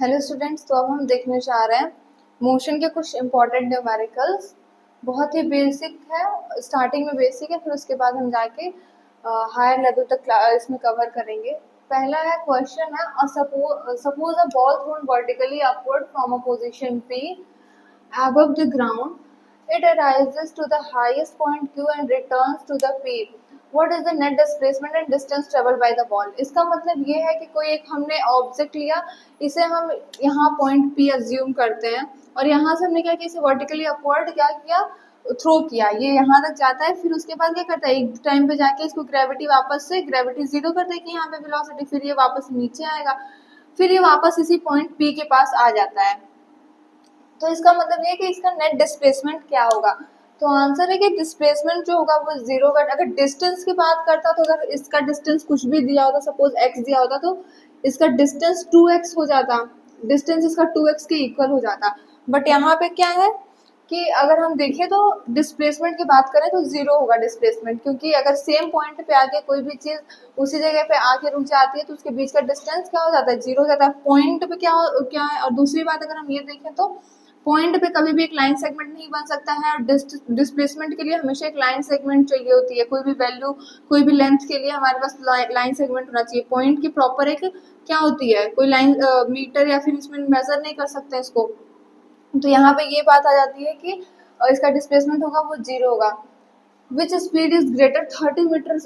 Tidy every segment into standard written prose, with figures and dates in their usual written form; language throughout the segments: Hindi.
हेलो स्टूडेंट्स, तो अब हम देखने जा रहे हैं मोशन के कुछ इंपॉर्टेंट न्यूमेरिकल्स। बहुत ही बेसिक है, स्टार्टिंग में बेसिक है, फिर उसके बाद हम जाके हायर लेवल तक इसमें कवर करेंगे। पहला है क्वेश्चन है, suppose a ball thrown vertically upward from a position P above the ground. It arises to the highest point Q and returns to the P. What is the net displacement and distance traveled by the ball? इसका मतलब ये है कि कोई एक हमने ऑब्जेक्ट लिया, इसे हम यहाँ पॉइंट P अज्यूम करते हैं और यहाँ से हमने क्या किया, इसे वर्टिकली अपवर्ड क्या किया, थ्रो किया, ये यहाँ तक जाता है। फिर उसके बाद क्या करता है, एक टाइम पे जाके इसको ग्रेविटी वापस से ग्रेविटी जीरो कर देगी यहाँ पे वेलोसिटी, फिर ये वापस नीचे आएगा, फिर ये वापस इसी पॉइंट P के पास आ जाता है। तो इसका मतलब ये कि इसका नेट डिस्प्लेसमेंट क्या होगा। तो आंसर है कि डिस्प्लेसमेंट जो होगा वो जीरो का। अगर डिस्टेंस की बात करता तो अगर इसका डिस्टेंस कुछ भी दिया होता, सपोज x दिया होता, तो इसका डिस्टेंस 2x हो जाता, डिस्टेंस इसका 2x के इक्वल हो जाता। बट यहाँ पे क्या है कि अगर हम देखें तो डिस्प्लेसमेंट की बात करें तो जीरो होगा डिस्प्लेसमेंट, क्योंकि अगर सेम पॉइंट पे आके कोई भी चीज उसी जगह पे आके रुक जाती है तो उसके बीच का डिस्टेंस क्या हो जाता है, जीरो हो जाता है। पॉइंट पे क्या है। और दूसरी बात अगर हम ये देखें तो पॉइंट पे कभी भी एक लाइन सेगमेंट नहीं बन सकता है, और डिस्प्लेसमेंट के लिए हमेशा एक लाइन सेगमेंट चाहिए होती है। कोई भी वैल्यू, कोई भी लेंथ के लिए हमारे पास लाइन सेगमेंट होना चाहिए। पॉइंट की प्रॉपर एक क्या होती है, कोई लाइन मीटर या फिर इसमें मेजर नहीं कर सकते इसको। तो यहाँ पे ये बात आ जाती है कि इसका डिस्प्लेसमेंट होगा वो जीरो होगा। Which speed is greater 30 metre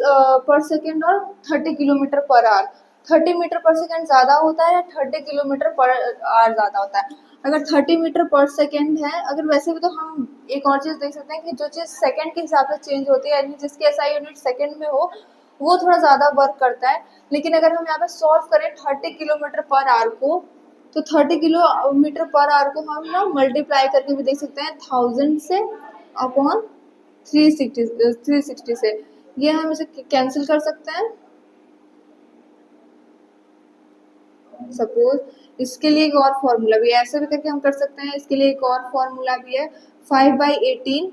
per second और 30 kilometre per hour. 30 metre per second ज़्यादा होता है या 30 किलोमीटर पर आवर ज़्यादा होता है। अगर 30 मीटर पर सेकेंड है, अगर वैसे भी तो हम एक और चीज़ देख सकते हैं कि जो चीज़ सेकेंड के हिसाब से चेंज होती है, यानी जिसकी एसआई यूनिट सेकेंड में हो, वो थोड़ा ज़्यादा वर्क करता है। लेकिन अगर हम यहाँ पे सॉल्व करें 30 किलोमीटर पर आवर को, तो 30 किलोमीटर पर आवर को हम ना मल्टीप्लाई करके भी देख सकते हैं 1000 से अपॉन 360 से। ये हम इसे कैंसिल कर सकते हैं। सपोज इसके लिए एक और फॉर्मूला भी है, ऐसे भी करके हम कर सकते हैं। इसके लिए एक और फॉर्मूला भी है 5/18।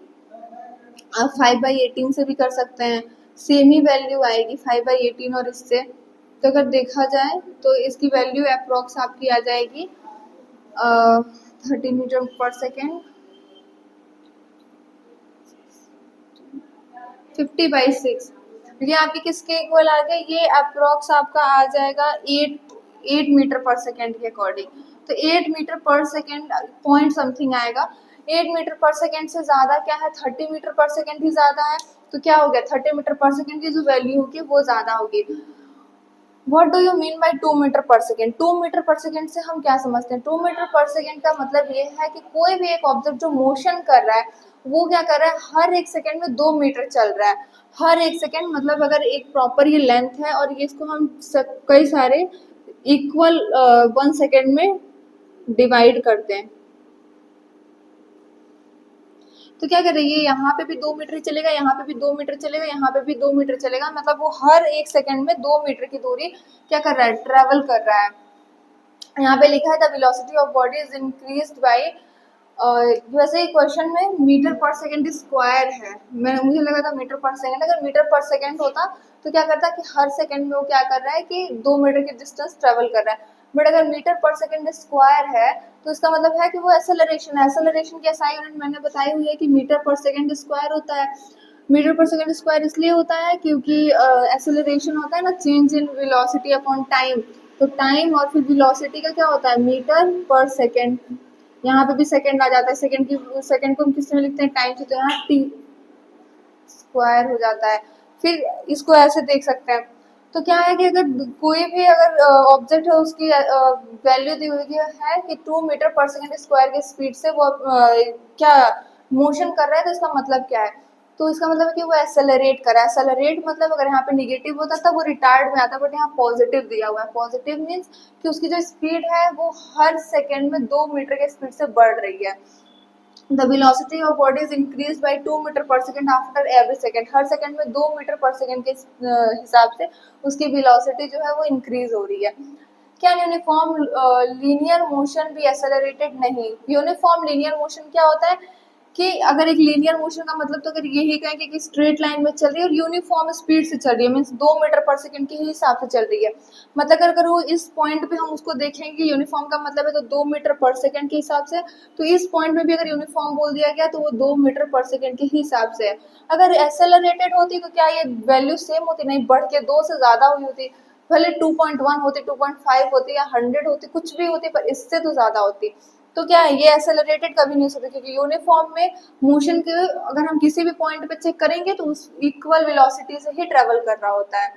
आप 5/18 से भी कर सकते हैं, सेम ही वैल्यू आएगी 5/18 और इससे। तो अगर देखा जाए तो इसकी वैल्यू अप्रोक्स आपकी आ जाएगी 30 मीटर पर सेकेंड 50/6। ये आपके किसके इक्वल आ गया, ये अप्रोक्स आपका आ जाएगा 8 मीटर पर सेकेंड के अकॉर्डिंग। तो 8 metre per second point something आएगा। 8 मीटर पर सेकेंड से ज़्यादा क्या है, 30 मीटर पर सेकेंड ही ज़्यादा है। तो क्या हो गया, 30 मीटर पर सेकेंड की जो वैल्यू होगी वो ज़्यादा होगी। What do you mean by 2 metre per second? 2 metre per second से हम क्या समझते हैं? 2 मीटर पर सेकेंड का मतलब ये है कि कोई भी एक ऑब्जेक्ट जो मोशन कर रहा है वो क्या कर रहा है, हर एक सेकेंड में 2 मीटर चल रहा है। हर एक सेकेंड मतलब अगर एक प्रॉपर ये लेंथ है और ये इसको हम कई सारे इक्वल 1 सेकेंड में डिवाइड करते हैं, तो क्या कर रही है, यहाँ पे भी 2 मीटर चलेगा, यहाँ पे भी 2 मीटर चलेगा, यहाँ पे भी 2 मीटर चलेगा। मतलब वो हर एक सेकेंड में 2 मीटर की दूरी क्या कर रहा है, ट्रेवल कर रहा है। यहाँ पे लिखा है the velocity of body is increased by, वैसे ही क्वेश्चन में मीटर पर सेकेंड स्क्वायर है, मुझे लगा था मीटर पर सेकेंड। अगर मीटर पर सेकेंड होता तो क्या करता कि हर सेकेंड में वो क्या कर रहा है कि 2 मीटर की डिस्टेंस ट्रेवल कर रहा है। बट अगर मीटर पर सेकेंड स्क्वायर है तो इसका मतलब है कि वो एक्सेलरेशन है। एक्सेलरेशन की एसआई यूनिट मैंने बताई हुई है कि मीटर पर सेकेंड स्क्वायर होता है। मीटर पर सेकेंड स्क्वायर इसलिए होता है क्योंकि एक्सेलरेशन होता है ना, change in velocity upon time. तो टाइम और फिर वेलोसिटी का क्या होता है, मीटर पर सेकेंड। यहाँ पे भी सेकेंड आ जाता है, सेकेंड को हम किस में लिखते हैं, टाइम से, तो यहाँ टी स्क्वायर हो जाता है। फिर इसको ऐसे देख सकते हैं। तो क्या है कि अगर कोई भी अगर ऑब्जेक्ट है उसकी वैल्यू दी हुई है कि 2 मीटर पर सेकेंड स्क्वायर की स्पीड से वो क्या मोशन कर रहा है, तो इसका मतलब क्या है, तो इसका मतलब है कि वो एक्सेलरेट कर रहा है। एक्सेलरेट मतलब अगर यहाँ पे निगेटिव होता तब वो रिटार्ड में आता, बट यहाँ पॉजिटिव दिया हुआ है। पॉजिटिव मीन्स कि उसकी जो स्पीड है वो हर सेकेंड में 2 मीटर के स्पीड से बढ़ रही है। The velocity of body is increased by 2 metre per second after every second. Her second में 2 मीटर पर सेकेंड के हिसाब से उसकी वेलोसिटी जो है वो इंक्रीज हो रही है। क्या यूनिफॉर्म लीनियर मोशन भी एक्सेलरेटेड नहीं? यूनिफॉर्म लीनियर मोशन क्या होता है कि अगर एक लीनियर मोशन का मतलब तो अगर यही कहेंगे कि स्ट्रेट लाइन में चल रही है और यूनिफॉर्म स्पीड से चल रही है, मीन्स 2 मीटर पर सेकंड के हिसाब से चल रही है। मतलब अगर वो इस पॉइंट पे हम उसको देखेंगे यूनिफॉर्म का मतलब है तो 2 मीटर पर सेकंड के हिसाब से, तो इस पॉइंट में भी अगर यूनिफॉर्म बोल दिया गया तो वो 2 मीटर पर सेकंड के हिसाब से है। अगर एक्सेलरेटेड होती तो क्या ये वैल्यू सेम होती? नहीं, बढ़ के 2 से ज़्यादा हुई होती, भले 2.1 होती, 2.5 होती या 100 होती, कुछ भी होती, पर इससे तो ज़्यादा होती। तो क्या है, ये एक्सेलरेटेड कभी नहीं हो सकती, क्योंकि यूनिफॉर्म में मोशन के अगर हम किसी भी पॉइंट पे चेक करेंगे तो उस इक्वल वेलोसिटी से ही ट्रेवल कर रहा होता है।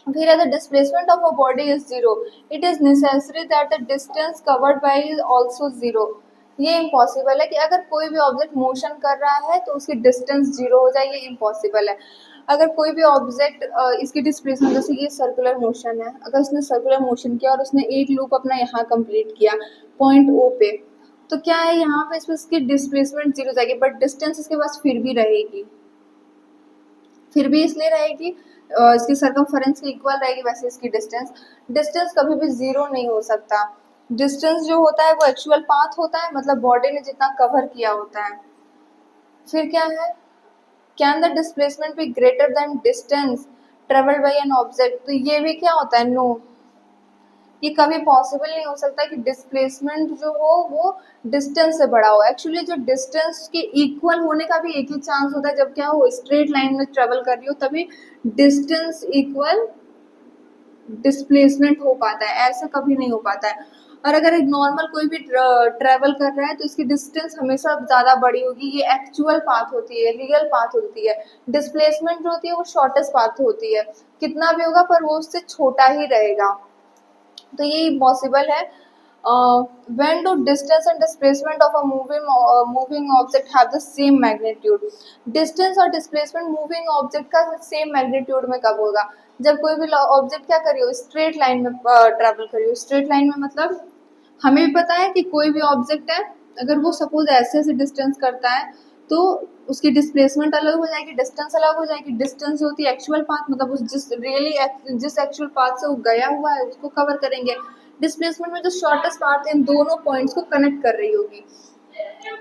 फिर है the displacement of a body is zero, it is necessary that the distance covered by is also zero. ये इम्पॉसिबल है कि अगर कोई भी ऑब्जेक्ट मोशन कर रहा है तो उसकी डिस्टेंस जीरो हो जाए, ये इम्पॉसिबल है। अगर कोई भी ऑब्जेक्ट इसकी डिस्प्लेसमेंट, जैसे ये सर्कुलर मोशन है, अगर उसने सर्कुलर मोशन किया और उसने एक लूप अपना यहाँ कंप्लीट किया पॉइंट ओ पे, तो क्या है यहाँ पे इसकी डिस्प्लेसमेंट जीरो जाएगी, बट डिस्टेंस इसके पास फिर भी रहेगी। फिर भी इसलिए रहेगी इसकी सर्कमफरेंस की इक्वल रहेगी, वैसे इसकी डिस्टेंस डिस्टेंस कभी भी जीरो नहीं हो सकता। डिस्टेंस जो होता है वो एक्चुअल पाथ होता है, मतलब बॉडी ने जितना कवर किया होता है। फिर क्या है, can the displacement be greater than distance travelled bye an object, तो ये भी क्या होता है, नो, ये कभी पॉसिबल नहीं हो सकता कि डिस्प्लेसमेंट जो हो वो डिस्टेंस से बड़ा हो। एक्चुअली जो डिस्टेंस के इक्वल होने का भी एक ही चांस होता है, जब क्या हो स्ट्रेट लाइन में ट्रेवल कर रही हो तभी डिस्टेंस इक्वल डिस्प्लेसमेंट हो पाता है, ऐसा कभी नहीं हो पाता है। और अगर एक नॉर्मल कोई भी ट्रेवल कर रहा है तो इसकी डिस्टेंस हमेशा ज़्यादा बड़ी होगी, ये एक्चुअल पाथ होती है, रियल पाथ होती है। डिस्प्लेसमेंट जो होती है वो शॉर्टेस्ट पाथ होती है, कितना भी होगा पर वो उससे छोटा ही रहेगा, तो ये इम्पॉसिबल है। When do distance and displacement of a moving object have the same magnitude, distance और डिस्प्लेसमेंट मूविंग ऑब्जेक्ट का सेम मैग्नीट्यूड में कब होगा? जब कोई भी ऑब्जेक्ट क्या करियो स्ट्रेट लाइन में ट्रेवल करियो। स्ट्रेट लाइन में मतलब हमें भी पता है कि कोई भी ऑब्जेक्ट है, अगर वो सपोज ऐसे ऐसे डिस्टेंस करता है तो उसकी डिस्प्लेसमेंट अलग हो जाएगी, डिस्टेंस अलग हो जाएगी। डिस्टेंस जो होती है एक्चुअल पाथ, मतलब उस जिस एक्चुअल पाथ से वो गया हुआ है उसको कवर करेंगे। डिस्प्लेसमेंट में जो शॉर्टेस्ट पाथ इन दोनों पॉइंट्स को कनेक्ट कर रही होगी।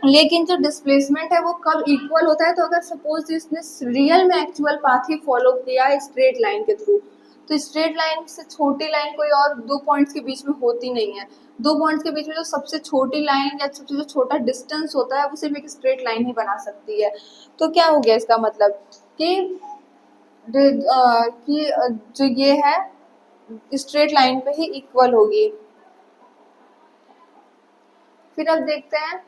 लेकिन जो डिस्प्लेसमेंट है वो कब इक्वल होता है, तो अगर सपोज इसने रियल में एक्चुअल पाथ ही फॉलो किया है स्ट्रेट लाइन के थ्रू, तो स्ट्रेट लाइन से छोटी लाइन कोई और दो पॉइंट्स के बीच में होती नहीं है। दो पॉइंट्स के बीच में जो सबसे छोटी लाइन या सबसे जो छोटा डिस्टेंस होता है वो सिर्फ एक स्ट्रेट लाइन ही बना सकती है। तो क्या हो गया इसका मतलब कि जो ये है स्ट्रेट लाइन पे ही इक्वल होगी। फिर अब देखते हैं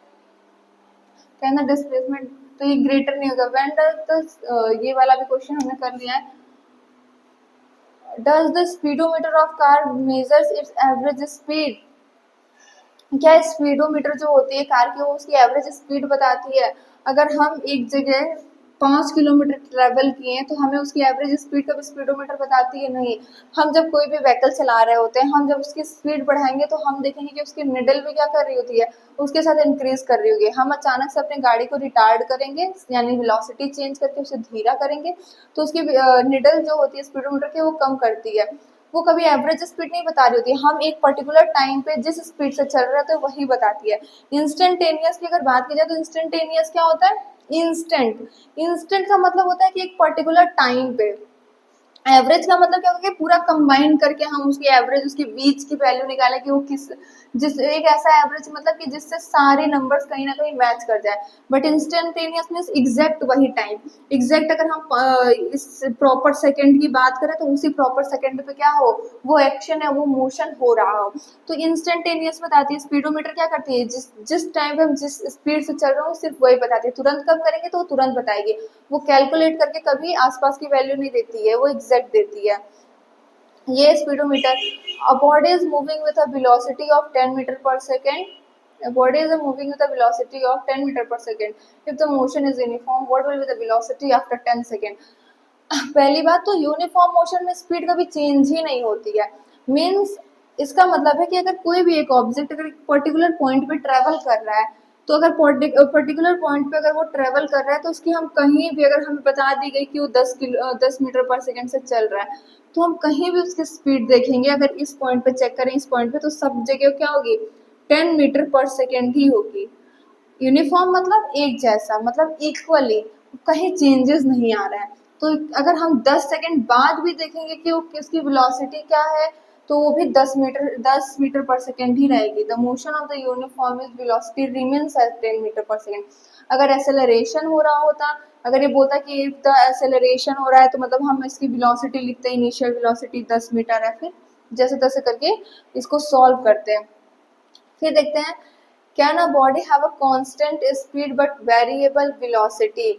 कहना डिस्प्लेसमेंट, तो ये ग्रेटर नहीं होगा। व्हेन डज द ये वाला भी क्वेश्चन हमने कर लिया है। Does the speedometer of car measures it's average speed, क्या स्पीडोमीटर जो होती है कार की वो उसकी एवरेज स्पीड बताती है? अगर हम एक जगह 5 किलोमीटर ट्रेवल किए हैं तो हमें उसकी एवरेज स्पीड का स्पीडोमीटर बताती है? नहीं। हम जब कोई भी व्हीकल चला रहे होते हैं, हम जब उसकी स्पीड बढ़ाएंगे तो हम देखेंगे कि उसकी निडल भी क्या कर रही होती है, उसके साथ इंक्रीज कर रही होगी। हम अचानक से अपनी गाड़ी को रिटार्ड करेंगे, यानी वेलोसिटी चेंज करके उसे धीरा करेंगे, तो उसकी निडल जो होती है स्पीडोमीटर की वो कम करती है। वो कभी एवरेज स्पीड नहीं बता रही होती है, हम एक पर्टिकुलर टाइम पे जिस स्पीड से चल रहे थे वही बताती है। इंस्टेंटेनियस की अगर बात की जाए तो इंस्टेंटेनियस क्या होता है? इंस्टेंट। इंस्टेंट का मतलब होता है कि एक पर्टिकुलर टाइम पे। एवरेज का मतलब क्या होगा कि पूरा कंबाइन करके हम उसकी एवरेज, उसकी बीच की वैल्यू निकालें कि वो किस जिस एक ऐसा एवरेज मतलब कि जिससे सारे नंबर्स कहीं ना कहीं मैच कर जाए। बट इंस्टेंटेनियस मीन्स एग्जैक्ट वही टाइम। एग्जैक्ट अगर हम इस प्रॉपर सेकंड की बात करें तो उसी प्रॉपर सेकंड पे क्या हो, वो एक्शन है, वो मोशन हो रहा हो। तो इंस्टेंटेनियस बताती है। स्पीडोमीटर क्या करती है, जिस जिस टाइम पे हम जिस स्पीड से चल रहे हो सिर्फ वही बताती है। तुरंत कब करेंगे तो वो तुरंत बताएगी, वो कैलकुलेट करके कभी आसपास की वैल्यू नहीं देती है, वो एग्जैक्ट देती है। ये speedometer. A body is moving with a velocity of 10 metre per second, a body is moving with a velocity of 10 meter per second. If the motion is uniform, what will be the velocity after 10 second? पहली बात तो यूनिफॉर्म मोशन में स्पीड कभी चेंज ही नहीं होती है। मीन्स इसका मतलब है कि अगर कोई भी एक ऑब्जेक्ट अगर एक पर्टिकुलर पॉइंट पे ट्रेवल कर रहा है, तो अगर पर्टिकुलर पॉइंट पे अगर वो ट्रेवल कर रहा है तो उसकी हम कहीं भी अगर हमें बता दी गई कि वो 10 मीटर पर सेकेंड से चल रहा है, तो हम कहीं भी उसकी स्पीड देखेंगे, अगर इस पॉइंट पे चेक करें इस पॉइंट पे, तो सब जगह क्या होगी 10 मीटर पर सेकेंड ही होगी। यूनिफॉर्म मतलब एक जैसा, मतलब इक्वली, कहीं चेंजेस नहीं आ रहे हैं। तो अगर हम 10 सेकंड बाद भी देखेंगे कि वो किसकी वेलोसिटी क्या है, तो वो भी 10 मीटर पर सेकंड ही रहेगी। The motion of the uniform is velocity remains at 10 metre per second. अगर एक्सेलरेशन हो रहा होता, अगर ये बोलता कि इफ द एक्सेलरेशन हो रहा है, तो मतलब हम इसकी वेलोसिटी लिखते हैं, इनिशियल वेलोसिटी 10 मीटर है, फिर जैसे तैसे करके इसको सॉल्व करते हैं। फिर देखते हैं, can a body have a constant speed but variable velocity.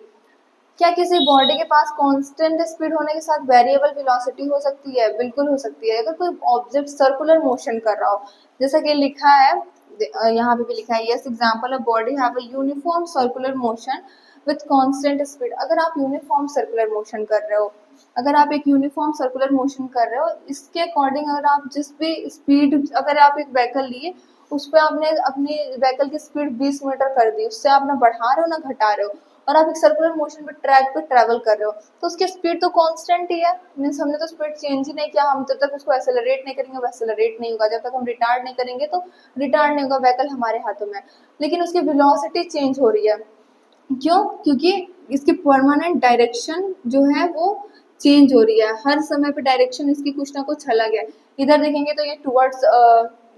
क्या किसी बॉडी के पास कांस्टेंट स्पीड होने के साथ वेरिएबल वेलोसिटी हो सकती है? बिल्कुल हो सकती है। अगर कोई ऑब्जेक्ट सर्कुलर मोशन कर रहा हो, जैसा कि लिखा है यहाँ पे भी लिखा है, yes example a body have a uniform circular motion with constant speed. अगर आप यूनिफॉर्म सर्कुलर मोशन कर रहे हो, अगर आप एक यूनिफॉर्म सर्कुलर मोशन कर रहे हो, इसके अकॉर्डिंग अगर आप जिस भी स्पीड, अगर आप एक व्हीकल लिए, उस पर आपने अपनी व्हीकल की स्पीड 20 मीटर कर दी, उससे आप ना बढ़ा रहे हो ना घटा रहे हो, और आप एक सर्कुलर मोशन पे ट्रैक पे ट्रैवल कर रहे हो, तो उसकी स्पीड तो कांस्टेंट ही है। मीन्स हमने तो स्पीड चेंज ही नहीं किया। हम जब तक उसको एक्सेलरेट नहीं करेंगे वो एक्सेलरेट नहीं होगा, जब तक हम रिटार्ड नहीं करेंगे तो रिटार्ड नहीं होगा, व्हीकल हमारे हाथों में। लेकिन उसकी वेलोसिटी चेंज हो रही है, क्यों? क्योंकि इसकी परमानेंट डायरेक्शन जो है वो चेंज हो रही है, हर समय पे डायरेक्शन इसकी कुछ ना कुछ अलग है। इधर देखेंगे तो ये टुवर्ड्स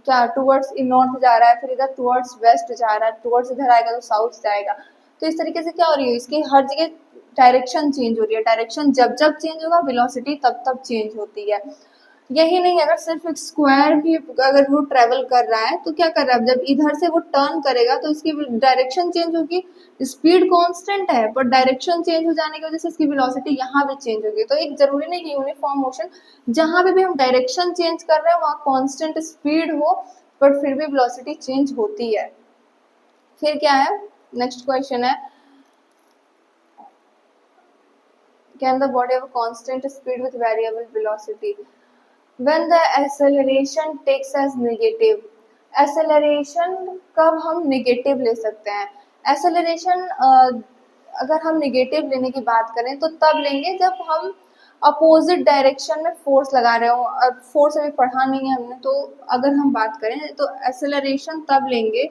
क्या टुवर्ड्स नॉर्थ जा रहा है, फिर इधर टुवर्ड्स वेस्ट जा रहा है, टुवर्ड्स इधर आएगा तो साउथ जाएगा। तो इस तरीके से क्या हो रही है, इसकी हर जगह डायरेक्शन चेंज हो रही है। डायरेक्शन जब जब चेंज होगा, वेलोसिटी तब तब चेंज होती है। यही नहीं, अगर सिर्फ एक स्क्वायर भी अगर वो ट्रेवल कर रहा है तो क्या कर रहा है, जब इधर से वो टर्न करेगा तो इसकी डायरेक्शन चेंज होगी। स्पीड कांस्टेंट है, पर डायरेक्शन चेंज हो जाने की वजह से इसकी वेलोसिटी यहाँ भी चेंज होगी। तो एक जरूरी नहीं कि यूनिफॉर्म मोशन जहाँ पे भी हम डायरेक्शन चेंज कर रहे हैं वहाँ कांस्टेंट स्पीड हो, बट फिर भी वेलोसिटी चेंज होती है। फिर क्या है, नेक्स्ट क्वेश्चन है, can the body have a constant speed with variable velocity when the acceleration takes as negative। acceleration कब हम नेगेटिव ले सकते हैं? acceleration अगर हम नेगेटिव लेने की बात करें तो तब लेंगे जब हम अपोजिट डायरेक्शन में फोर्स लगा रहे हो। अब फोर्स अभी पढ़ा नहीं है हमने, तो अगर हम बात करें तो acceleration तब लेंगे,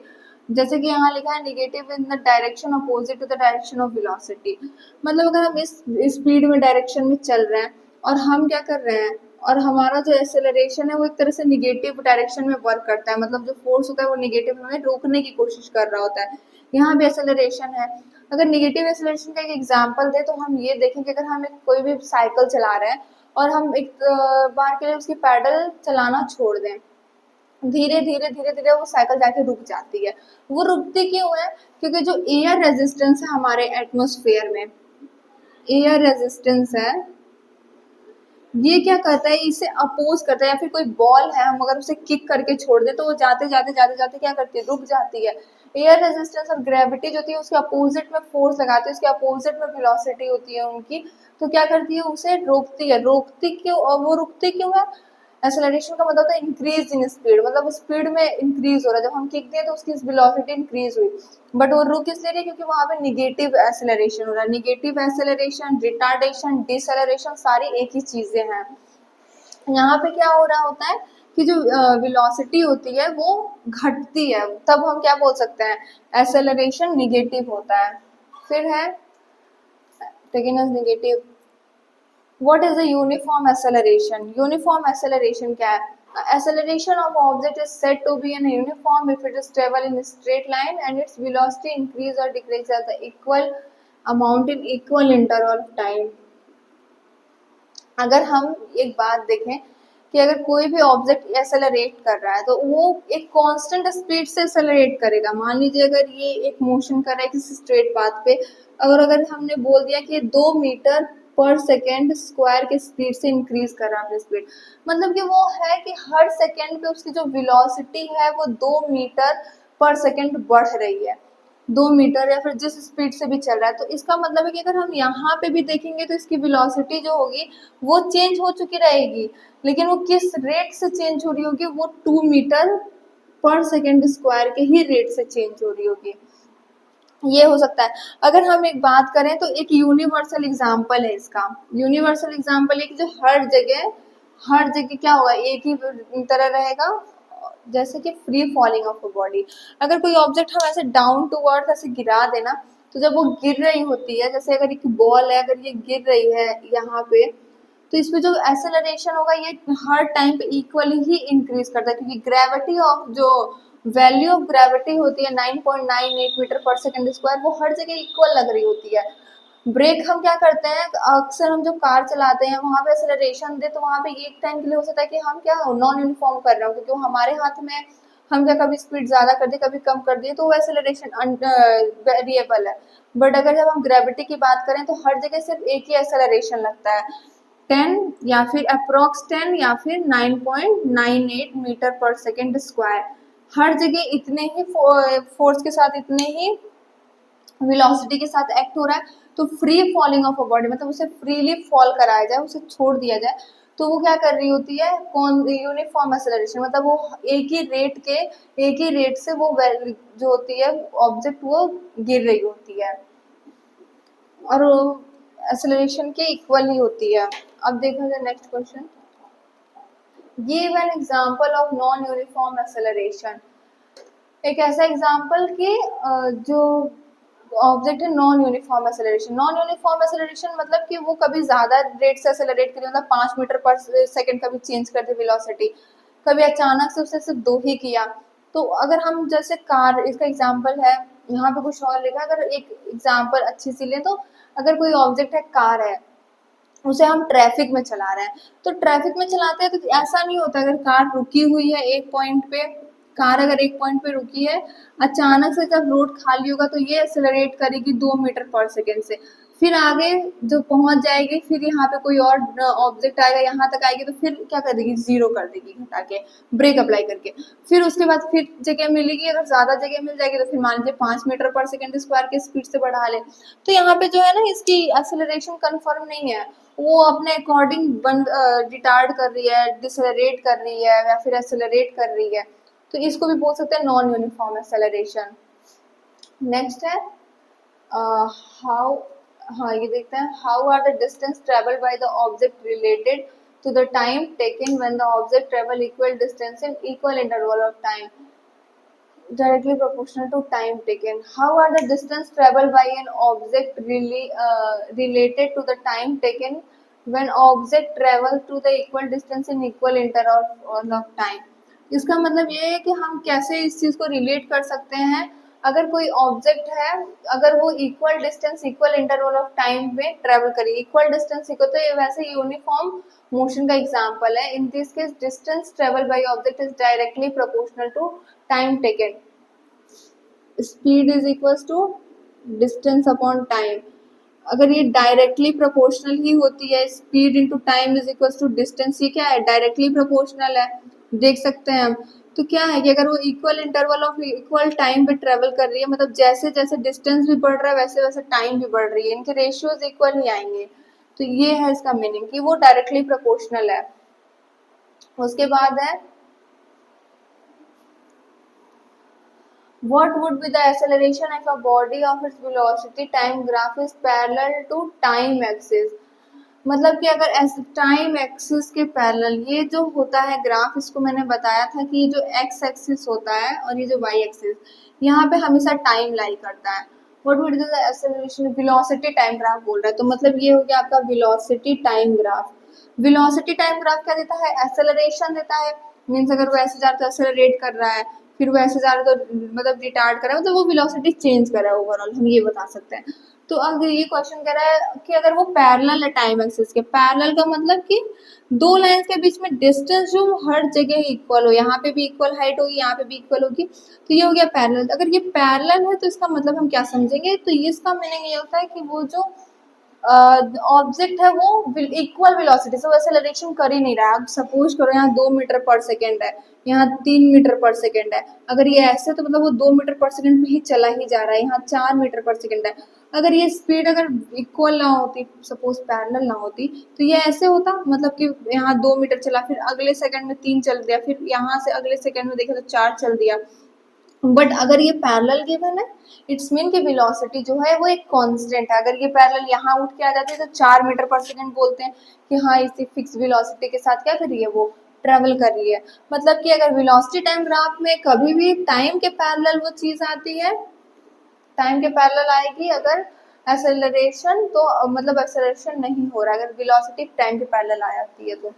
जैसे कि यहाँ लिखा है negative in the direction opposite to the direction of velocity. मतलब अगर हम इस स्पीड में डायरेक्शन में चल रहे हैं और हम क्या कर रहे हैं, और हमारा जो एक्सेलरेशन है वो एक तरह से निगेटिव डायरेक्शन में वर्क करता है, मतलब जो फोर्स होता है वो निगेटिव हमें रोकने की कोशिश कर रहा होता है। यहाँ भी एक्सेलरेशन है। अगर निगेटिव एक्सेलरेशन का एक एग्जांपल दे तो हम ये देखें कि अगर हम एक कोई भी साइकिल चला रहे हैं और हम एक बार के लिए उसकी पैडल चलाना छोड़ दें, धीरे धीरे धीरे धीरे वो साइकिल जाके रुक जाती है। वो रुकती क्यों है? क्योंकि जो एयर रेजिस्टेंस है हमारे एटमॉस्फेयर में, एयर रेजिस्टेंस है, ये क्या करता है, इसे अपोज करता है। या फिर कोई बॉल है, हम अगर उसे किक करके छोड़ दे तो वो जाते जाते जाते जाते क्या करती है, रुक जाती है। एयर रेजिस्टेंस और ग्रेविटी जो होती है उसके अपोजिट में फोर्स लगाती है, उसके अपोजिट में वेलोसिटी होती है उनकी, तो क्या करती है, उसे रोकती है। रोकती क्यों, और वो रुकती क्यों है? एक्सेलरेशन का मतलब होता है इंक्रीज इन स्पीड, मतलब स्पीड में इंक्रीज हो रहा है। जब हम किक दिए तो उसकी वेलोसिटी इंक्रीज हुई, बट वो रुक इसलिए रही क्योंकि वहां पे निगेटिव एक्सेलरेशन हो रहा है। निगेटिव एक्सेलरेशन, रिटार्डेशन, डिसेलरेशन सारी एक ही चीजें हैं। यहाँ पे क्या हो रहा होता है कि जो वेलोसिटी होती है वो घटती है, तब हम क्या बोल सकते हैं, एक्सेलरेशन निगेटिव होता है। फिर है taken as negative, what is the uniform acceleration? Uniform acceleration क्या है? Acceleration of object is said to be an uniform if it is travel in a straight line and its velocity increase or decrease at the equal amount in equal interval of time। अगर हम एक बात देखें कि अगर कोई भी ऑब्जेक्ट एक्सेलरेट कर रहा है तो वो एक कांस्टेंट स्पीड से एक्सेलरेट करेगा। मान लीजिए अगर ये एक मोशन कर रहा है किसी स्ट्रेट पाथ पे, अगर हमने बोल दिया कि 2 मीटर पर सेकेंड स्क्वायर के स्पीड से इंक्रीज कर रहा है अपनी स्पीड, मतलब कि वो है कि हर सेकेंड पे उसकी जो वेलोसिटी है वो 2 मीटर पर सेकेंड बढ़ रही है, 2 मीटर या फिर जिस स्पीड से भी चल रहा है। तो इसका मतलब है कि अगर हम यहाँ पे भी देखेंगे तो इसकी वेलोसिटी जो होगी वो चेंज हो चुकी रहेगी, लेकिन वो किस रेट से चेंज हो रही होगी, वो 2 मीटर पर सेकेंड स्क्वायर के ही रेट से चेंज हो रही होगी। ये हो सकता है। अगर हम एक बात करें तो एक यूनिवर्सल एग्जाम्पल है इसका, यूनिवर्सल एग्जाम्पल है कि जो हर जगह क्या होगा, एक ही तरह रहेगा, जैसे कि free falling of a body. अगर कोई ऑब्जेक्ट हम ऐसे डाउन टू अर्थ ऐसे गिरा देना, तो जब वो गिर रही होती है, जैसे अगर एक बॉल है, अगर ये गिर रही है यहाँ पे, तो इसमें जो एक्सेलरेशन होगा ये हर टाइम पे इक्वली ही इंक्रीज करता है, क्योंकि ग्रेविटी ऑफ जो वैल्यू ऑफ ग्रेविटी होती है 9.98 मीटर पर सेकेंड स्क्वायर, वो हर जगह इक्वल लग रही होती है। ब्रेक हम क्या करते हैं, अक्सर हम जो कार चलाते हैं वहां पे एक्सेलरेशन दे, तो वहां पे ये एक टाइम के लिए हो सकता है कि हम क्या नॉन यूनिफॉर्म कर रहे हो, क्योंकि वो हमारे हाथ में, हम क्या कभी स्पीड ज्यादा कर दिए कभी कम कर दिए, तो वो एक्सेलरेशन वेरिएबल है। बट अगर जब हम ग्रेविटी की बात करें तो हर जगह सिर्फ एक ही एक्सेलरेशन लगता है, 10 या फिर अप्रोक्स 10 या फिर 9.98 मीटर पर सेकेंड स्क्वायर। हर जगह इतने ही फोर्स के साथ, इतने ही वेलोसिटी के साथ एक्ट हो रहा है। तो free falling of a body मतलब उसे फ्रीली फॉल कराया जाए, उसे छोड़ दिया जाए, तो वो क्या कर रही होती है, कौन यूनिफॉर्म एक्सेलरेशन, मतलब वो एक ही रेट से वो जो होती है ऑब्जेक्ट वो गिर रही होती है, और एक्सेलरेशन के इक्वल ही होती है। अब देखा जाए next question, give an example of non uniform acceleration. एक ऐसा एग्जांपल कि जो ऑब्जेक्ट है non uniform acceleration. Non uniform acceleration मतलब कि वो कभी ज्यादा रेट से एक्सेलरेट करी, मतलब 5 मीटर पर सेकंड कभी चेंज कर दी वेलोसिटी, कभी अचानक से उसने सिर्फ 2 ही किया। तो अगर हम जैसे कार, इसका एग्जांपल है, यहाँ पे कुछ और लिखा है, अगर एक एग्जांपल अच्छी सी लें तो अगर कोई ऑब्जेक्ट है, कार है, उसे हम ट्रैफिक में चला रहे हैं, तो ट्रैफिक में चलाते हैं तो ऐसा नहीं होता, अगर कार रुकी हुई है एक पॉइंट पे, कार अगर एक पॉइंट पे रुकी है, अचानक से जब रोड खाली होगा तो ये एक्सेलरेट करेगी 2 मीटर पर सेकेंड से, फिर आगे जो पहुंच जाएगी, फिर यहाँ पे कोई और ऑब्जेक्ट आएगा, यहाँ तक आएगी, तो फिर क्या कर देगी, जीरो कर देगी घटा के, ब्रेक अप्लाई करके। फिर उसके बाद फिर जगह मिलेगी, अगर ज्यादा जगह मिल जाएगी तो फिर मान लीजिए 5 मीटर पर सेकेंड स्क्वायर की स्पीड से बढ़ा ले। तो यहाँ पे जो है ना, इसकी एक्सेलरेशन कन्फर्म नहीं है, वो अपने अकॉर्डिंग रिटार्ड कर रही है, डिसलरेट कर रही है, या फिर एक्सेलरेट कर रही है, तो इसको भी बोल सकते हैं नॉन यूनिफॉर्म एक्सेलरेशन। नेक्स्ट है हाउ, हाँ ये देखते हैं, how are the distance travelled by the object related to the time taken when the object travel equal distance in equal interval of time, directly proportional to time taken. How are the distance traveled by an object related to the time taken when object travel to the equal distance in equal interval of time? इसका मतलब ये है कि हम कैसे इस चीज को रिलेट कर सकते हैं, अगर कोई ऑब्जेक्ट है, अगर वो equal distance equal interval of time में ट्रेवल करे, इक्वल डिस्टेंस इक्वल, तो ये वैसे यूनिफॉर्म मोशन का एग्जांपल है। In this case distance travel by object is directly proportional to time taken, speed is equal to distance upon time. अगर ये डायरेक्टली प्रोपोर्शनल ही होती है, speed into time is equal to distance, ये क्या है, डायरेक्टली प्रोपोर्शनल है, देख सकते हैं हम। तो क्या है कि अगर वो equal interval of equal time पे ट्रेवल कर रही है, मतलब जैसे जैसे डिस्टेंस भी बढ़ रहा है वैसे वैसे टाइम भी बढ़ रही है, इनके रेशियोज इक्वल ही आएंगे, तो ये है इसका मीनिंग कि वो डायरेक्टली प्रोपोर्शनल है। उसके बाद है what would be the acceleration of a body of its velocity time graph is parallel to time axis। मतलब कि अगर टाइम एक्सिस के पैरेलल ये जो होता है ग्राफ, इसको मैंने बताया था कि ये जो एक्स एक्सिस होता है और ये जो वाई एक्सिस, यहाँ पे हमेशा टाइम लाई करता है। What would be the acceleration, velocity time graph बोल रहा है, तो मतलब ये हो गया आपका velocity time graph. Velocity time graph क्या देता है, एक्सेलरेशन देता है, मीन्स अगर वो ऐसे जा रहा है तो एक्सेलरेट कर रहा है, फिर वो ऐसे जा रहा है तो मतलब रिटार्ड कर रहा है, मतलब वो वेलोसिटी चेंज कर रहा है ओवरऑल, हम ये बता सकते हैं। तो अगर ये क्वेश्चन कह रहा है कि अगर वो पैरेलल है टाइम एक्सिस के, पैरेलल का मतलब कि दो लाइंस के बीच में डिस्टेंस जो हर जगह इक्वल हो, यहाँ पे भी इक्वल हाइट होगी, यहाँ पे भी इक्वल होगी, तो ये हो गया पैरेलल। अगर ये पैरेलल है तो इसका मतलब हम क्या समझेंगे, तो इसका मीनिंग ये होता है कि वो जो ऑब्जेक्ट है वो इक्वल वेलोसिटी से वो एक्सेलरेशन कर ही नहीं रहा है। अब सपोज करो यहाँ 2 मीटर पर सेकेंड है, यहाँ 3 मीटर पर सेकेंड है, अगर ये ऐसे तो मतलब वो 2 मीटर पर सेकेंड पे ही चला ही जा रहा है, यहाँ 4 मीटर पर सेकेंड है। अगर ये स्पीड अगर इक्वल ना होती, सपोज पैरेलल ना होती, तो ये ऐसे होता, मतलब कि यहाँ 2 मीटर चला, फिर अगले सेकंड में 3 चल दिया, फिर यहाँ से अगले सेकंड में देखे तो 4 चल दिया। बट अगर ये पैरेलल गिवन है, इट्स मीन कि वेलोसिटी जो है वो एक कांस्टेंट है। अगर ये पैरेलल यहाँ उठ के आ जाती है तो 4 मीटर पर सेकंड बोलते हैं कि हाँ इसी फिक्स वेलोसिटी के साथ क्या कर रही है, वो ट्रेवल कर रही है। मतलब कि अगर वेलोसिटी टाइम ग्राफ में कभी भी टाइम के पैरेलल वो चीज आती है, टाइम के पैरेलल आएगी अगर एक्सेलरेशन, तो मतलब एक्सेलरेशन नहीं हो रहा है अगर वेलोसिटी टाइम के पैरेलल आ जाती है। तो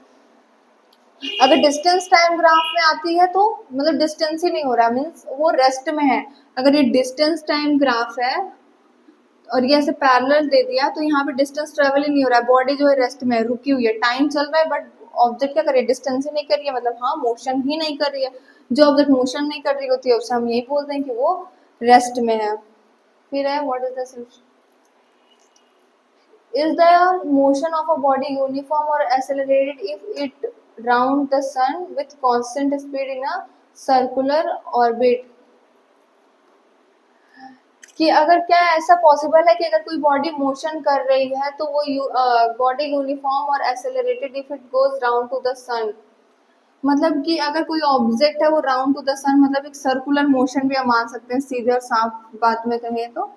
अगर डिस्टेंस टाइम ग्राफ में आती है तो मतलब डिस्टेंस ही नहीं हो रहा, मीन्स वो रेस्ट में है। अगर ये डिस्टेंस टाइम ग्राफ है और ये ऐसे पैरेलल दे दिया तो यहाँ पे डिस्टेंस ट्रेवल ही नहीं हो रहा है, बॉडी जो है रेस्ट में है, रुकी हुई है, टाइम चल रहा है बट ऑब्जेक्ट क्या कर रही है, डिस्टेंस ही नहीं कर रही है, मतलब हाँ मोशन ही नहीं कर रही है। जो ऑब्जेक्ट मोशन नहीं कर रही होती है उससे हम यही बोलते हैं कि वो रेस्ट में है। फिर है what is the solution, is the motion of a body uniform or accelerated if it round the sun with constant speed in a circular orbit। कि अगर क्या ऐसा पॉसिबल है कि अगर कोई बॉडी मोशन कर रही है तो वो बॉडी यूनिफॉर्म और accelerated if it goes round to the sun. मतलब कि अगर कोई ऑब्जेक्ट है वो राउंड टू द सन, मतलब एक सर्कुलर मोशन भी हम मान सकते हैं सीधे और साफ बात में कहें तो।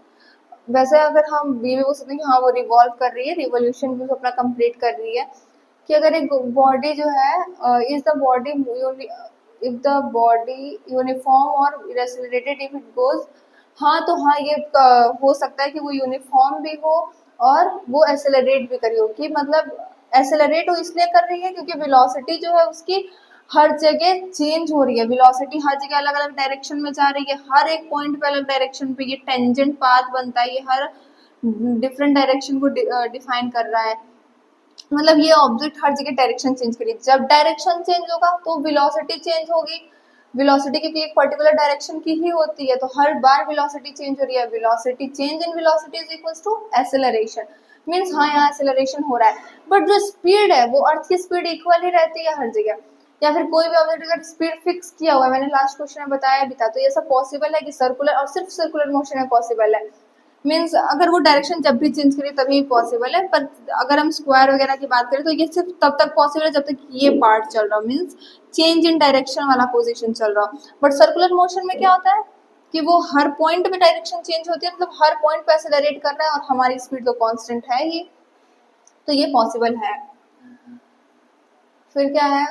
वैसे अगर हम बी में बोल सकते हैं कि हाँ वो रिवॉल्व कर रही है, रिवोल्यूशन भी अपना कंप्लीट कर रही है। कि अगर एक बॉडी जो है is the body if the body uniform और एक्सेलरेटेड इफ इट गोज, हाँ तो हाँ ये हो सकता है कि वो यूनिफॉर्म भी हो और वो एक्सेलरेट भी करी हो। कि मतलब एक्सेलरेट वो इसलिए कर रही है क्योंकि वेलोसिटी जो है उसकी हर जगह चेंज हो रही है, वेलोसिटी हर जगह अलग अलग डायरेक्शन में जा रही है, हर एक पॉइंट पे अलग डायरेक्शन पे ये टेंजेंट पाथ बनता है, ये हर डिफरेंट डायरेक्शन को डिफाइन कर रहा है। मतलब ये ऑब्जेक्ट हर जगह डायरेक्शन चेंज करेगी, जब डायरेक्शन चेंज होगा तो वेलोसिटी चेंज होगी। वेलोसिटी क्योंकि एक पर्टिकुलर डायरेक्शन की ही होती है तो हर बार वेलोसिटी चेंज हो रही है, velocity change in velocity is equals to acceleration. Means हाँ यहाँ एक्सेलरेशन हो रहा है बट जो स्पीड है वो अर्थ की स्पीड इक्वल ही रहती है हर जगह। या फिर कोई भी ऑब्जेक्ट अगर स्पीड फिक्स किया हुआ है, मैंने लास्ट क्वेश्चन में बताया भी था, तो ये सब पॉसिबल है कि सर्कुलर और सिर्फ सर्कुलर मोशन में पॉसिबल है। मीन्स अगर वो डायरेक्शन जब भी चेंज करे तभी पॉसिबल है, पर अगर हम स्क्वायर वगैरह की बात करें तो ये सिर्फ तब तक पॉसिबल है जब तक ये पार्ट चल रहा हो, मीन्स चेंज इन डायरेक्शन वाला पोजीशन चल रहा हो। बट सर्कुलर मोशन में क्या होता है कि वो हर पॉइंट पे डायरेक्शन चेंज होती है, मतलब हर पॉइंट पे एक्सेलरेट कर रहा है और हमारी स्पीड तो कांस्टेंट है ही, तो ये पॉसिबल है। फिर क्या है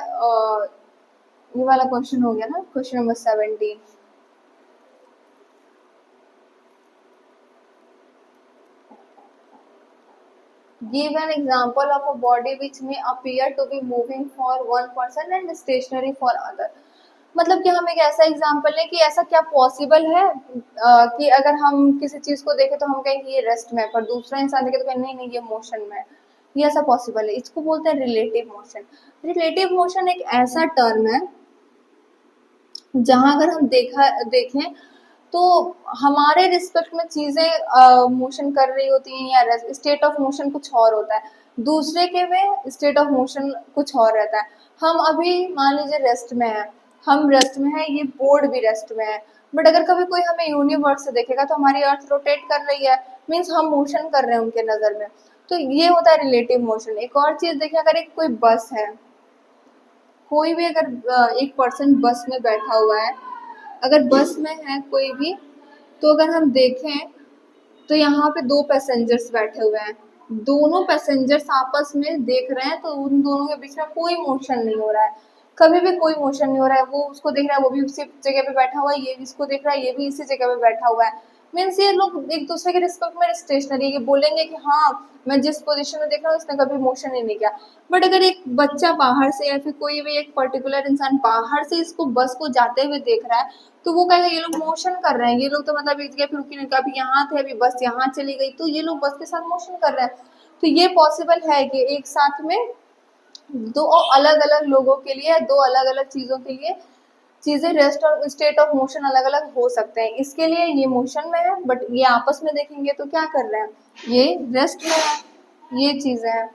ये वाला क्वेश्चन हो गया ना, question number 17। Give an example of a body which may appear to be moving for one person and stationary for other। मतलब कि हम एक ऐसा एग्जाम्पल है कि ऐसा क्या पॉसिबल है कि अगर हम किसी चीज को देखें तो हम कहेंगे ये रेस्ट में है, पर दूसरा इंसान देखे तो कहें नहीं नहीं ये मोशन में है। ये ऐसा पॉसिबल है, इसको बोलते हैं रिलेटिव मोशन। रिलेटिव मोशन एक ऐसा टर्म है जहां अगर हम देखें तो हमारे रिस्पेक्ट में चीजें मोशन कर रही होती हैं या स्टेट ऑफ मोशन कुछ और होता है, दूसरे के में स्टेट ऑफ मोशन कुछ और रहता है। हम अभी मान लीजिए रेस्ट में है, हम रेस्ट में है, ये बोर्ड भी रेस्ट में है, बट अगर कभी कोई हमें यूनिवर्स से देखेगा तो हमारी अर्थ रोटेट कर रही है, मीन्स हम मोशन कर रहे हैं उनके नजर में, तो ये होता है रिलेटिव मोशन। एक और चीज देखिए, अगर एक कोई बस है, कोई भी अगर एक पर्सन बस में बैठा हुआ है, अगर बस में है कोई भी, तो अगर हम देखें तो यहाँ पे दो पैसेंजर्स बैठे हुए हैं, दोनों पैसेंजर्स आपस में देख रहे हैं, तो उन दोनों के बीच में कोई मोशन नहीं हो रहा है, कभी भी कोई मोशन नहीं हो रहा है। वो उसको देख रहा है, वो भी उसी जगह पे बैठा हुआ है, ये भी इसको देख रहा है, ये भी इसी जगह पे बैठा हुआ है। मीन्स ये लोग एक दूसरे के रिस्पेक्ट में स्टेशनरी, ये बोलेंगे कि हाँ मैं जिस पोजीशन में देख रहा हूँ उसने कभी मोशन ही नहीं किया। बट अगर एक बच्चा बाहर से या फिर कोई भी एक पर्टिकुलर इंसान बाहर से इसको बस को जाते हुए देख रहा है, तो वो कहेगा ये लोग मोशन कर रहे हैं, ये लोग तो मतलब एक जगह पे रुकी नहीं, अभी यहाँ थे अभी बस यहाँ चली गई, तो ये लोग बस के साथ मोशन कर रहे हैं। तो ये पॉसिबल है कि एक साथ में दो अलग अलग लोगों के लिए, दो अलग अलग चीजों के लिए चीजें रेस्ट और स्टेट ऑफ मोशन अलग अलग हो सकते हैं। इसके लिए ये मोशन में है बट ये आपस में देखेंगे तो क्या कर रहे हैं, ये रेस्ट में है, ये चीजें हैं।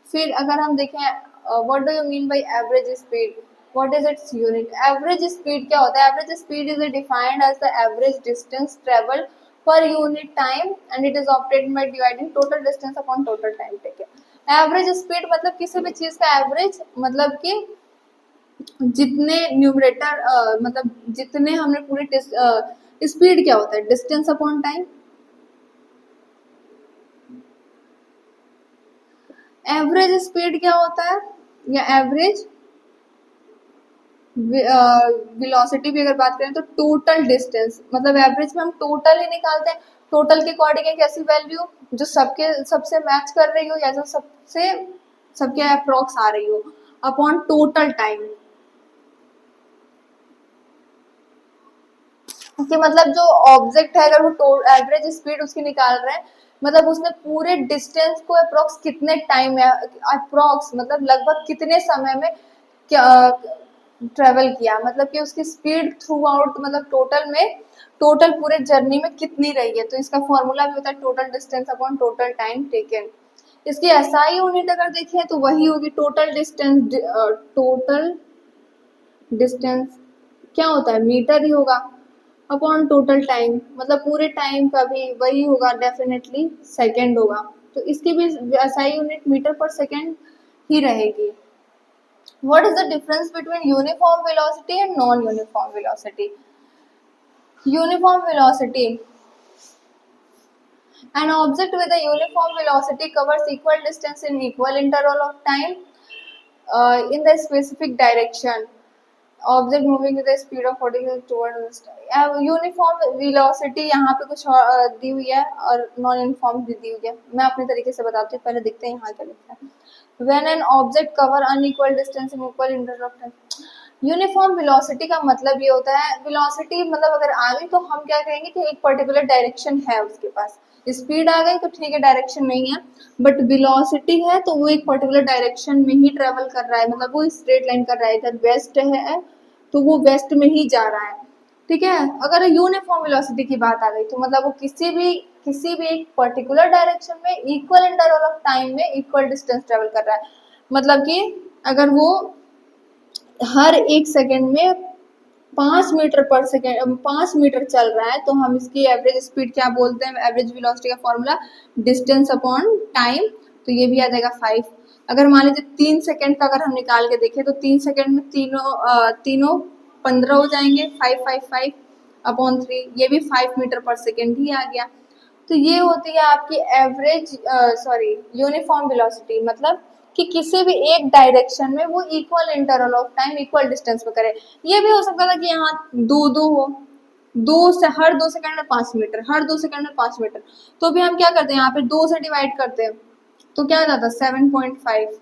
फिर अगर हम देखें what do you mean by average speed, what is its unit. Average speed क्या होता है, average speed is defined as the average distance travel per unit time and it is obtained by dividing total distance upon total time taken. Average speed मतलब किसी भी चीज का एवरेज, मतलब कि जितने न्यूमरेटर मतलब जितने हमने पूरी स्पीड क्या होता है, distance upon time. Average speed क्या होता है या एवरेज वेलोसिटी भी अगर बात करें तो टोटल डिस्टेंस, मतलब एवरेज में हम टोटल ही निकालते हैं, टोटल के अकॉर्डिंग एक ऐसी वैल्यू जो सबके सबसे मैच कर रही हो या जो सबसे सबके अप्रोक्स आ रही हो अपॉन टोटल टाइम। कि मतलब जो ऑब्जेक्ट है अगर वो एवरेज स्पीड उसकी निकाल रहे हैं, मतलब उसने पूरे डिस्टेंस को अप्रोक्स कितने टाइम में, अप्रोक्स मतलब लगभग कितने समय में क्या ट्रेवल किया, मतलब कि उसकी स्पीड थ्रू आउट मतलब टोटल पूरे जर्नी में कितनी रही है। तो इसका फॉर्मूला भी होता है total distance upon total time taken. इसकी एसआई यूनिट अगर देखें तो वही होगी टोटल डिस्टेंस, टोटल डिस्टेंस क्या होता है, मीटर ही होगा, अपॉन टोटल टाइम मतलब पूरे टाइम का भी वही होगा, डेफिनेटली सेकेंड होगा। तो इसकी भी SI unit metre per second ही रहेगी। What is the difference between uniform velocity and non-uniform velocity? Uniform velocity. An object with a uniform velocity covers equal distance in equal interval of time in the specific direction. Object moving with a speed of 40 towards uniform velocity यहाँ पे कुछ दी हुई है और नॉन यूनिफॉर्म भी दी हुई है। मैं अपने तरीके से बताती हूँ, पहले देखते हैं यहाँ क्या लिखा है। When an object cover unequal distance in equal interval of time. Uniform velocity का मतलब ये होता है, वेलोसिटी मतलब अगर आ गई तो हम क्या कहेंगे कि एक पर्टिकुलर डायरेक्शन है उसके पास, स्पीड आ गई तो ठीक है डायरेक्शन नहीं है, बट वेलोसिटी है तो वो एक पर्टिकुलर डायरेक्शन में ही ट्रेवल कर रहा है, मतलब वो स्ट्रेट लाइन कर रहा है, इधर वेस्ट है तो वो वेस्ट में ही जा रहा है, ठीक है। अगर यूनिफॉर्म वेलोसिटी की बात आ गई तो मतलब वो किसी भी एक पर्टिकुलर डायरेक्शन में इक्वल इंटरवल ऑफ टाइम में इक्वल डिस्टेंस ट्रेवल कर रहा है, मतलब कि अगर वो हर एक सेकेंड में 5 मीटर पर सेकेंड 5 मीटर चल रहा है तो हम इसकी एवरेज स्पीड क्या बोलते हैं, एवरेज वेलोसिटी का फॉर्मूला डिस्टेंस अपॉन टाइम, तो ये भी आ जाएगा 5। अगर मान लीजिए 3 सेकेंड का अगर हम निकाल के देखें तो 3 सेकेंड में तीनों 15 हो जाएंगे, 5 अपॉन 3, ये भी 5 मीटर पर सेकेंड ही आ गया। तो ये होती है आपकी एवरेज यूनिफॉर्म वेलोसिटी, मतलब कि किसी भी एक डायरेक्शन में वो equal interval of time equal distance पे करे। ये भी हो सकता था कि यहाँ दो हो, हर 2 सेकंड में 5 मीटर, हर 2 सेकंड में 5 मीटर, तो भी हम क्या करते हैं यहाँ पे 2 से डिवाइड करते हैं तो क्या आ जाता है 7.5।